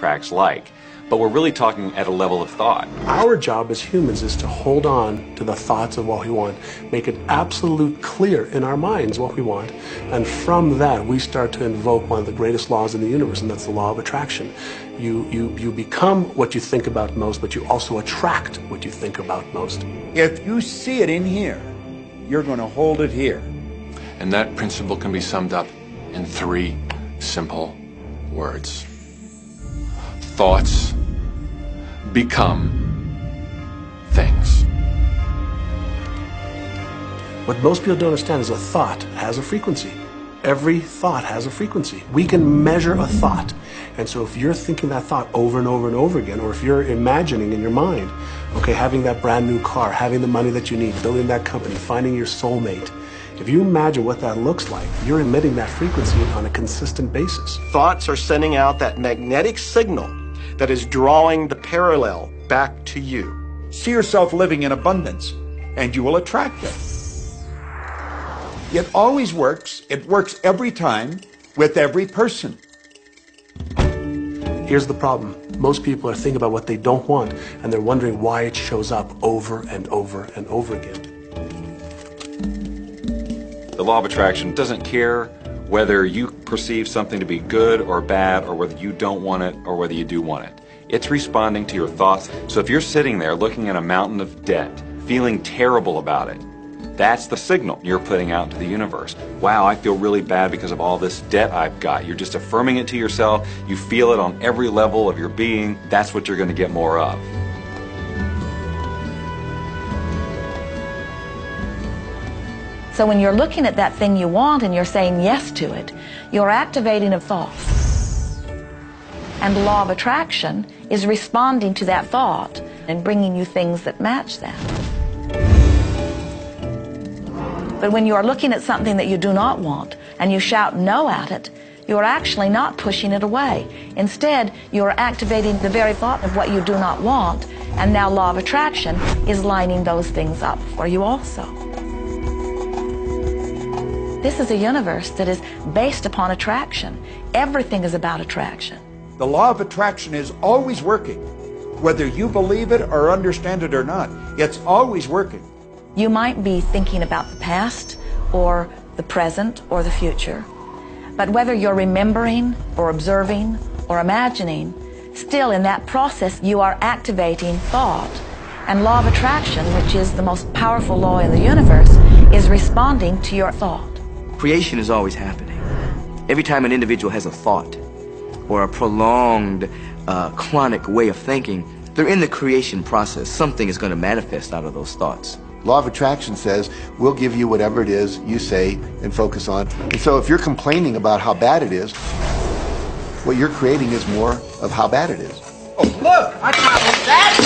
attracts like. But we're really talking at a level of thought. Our job as humans is to hold on to the thoughts of what we want, make it absolute clear in our minds what we want, and from that we start to invoke one of the greatest laws in the universe, and that's the law of attraction. You become what you think about most, but you also attract what you think about most. If you see it in here, you're going to hold it here. And that principle can be summed up in 3 simple words. Thoughts become things. What most people don't understand is a thought has a frequency. Every thought has a frequency. We can measure a thought. And so if you're thinking that thought over and over and over again, or if you're imagining in your mind, okay, having that brand new car, having the money that you need, building that company, finding your soulmate, if you imagine what that looks like, you're emitting that frequency on a consistent basis. Thoughts are sending out that magnetic signal that is drawing the parallel back to you. See yourself living in abundance, and you will attract it. It always works. It works every time with every person. Here's the problem. Most people are thinking about what they don't want, and they're wondering why it shows up over and over and over again. The law of attraction doesn't care whether you perceive something to be good or bad, or whether you don't want it or whether you do want it. It's responding to your thoughts. So if you're sitting there looking at a mountain of debt, feeling terrible about it, that's the signal you're putting out to the universe. Wow, I feel really bad because of all this debt I've got. You're just affirming it to yourself. You feel it on every level of your being. That's what you're going to get more of. So when you're looking at that thing you want and you're saying yes to it, you're activating a thought. And the law of attraction is responding to that thought and bringing you things that match that. But when you are looking at something that you do not want and you shout no at it, you are actually not pushing it away. Instead, you are activating the very thought of what you do not want, and now law of attraction is lining those things up for you also. This is a universe that is based upon attraction. Everything is about attraction. The law of attraction is always working. Whether you believe it or understand it or not, it's always working. You might be thinking about the past or the present or the future, but whether you're remembering or observing or imagining, still in that process you are activating thought. And law of attraction, which is the most powerful law in the universe, is responding to your thought. Creation is always happening. Every time an individual has a thought or a prolonged, chronic way of thinking, they're in the creation process. Something is going to manifest out of those thoughts. Law of attraction says, we'll give you whatever it is you say and focus on. And so if you're complaining about how bad it is, what you're creating is more of how bad it is. Oh, look! I got that!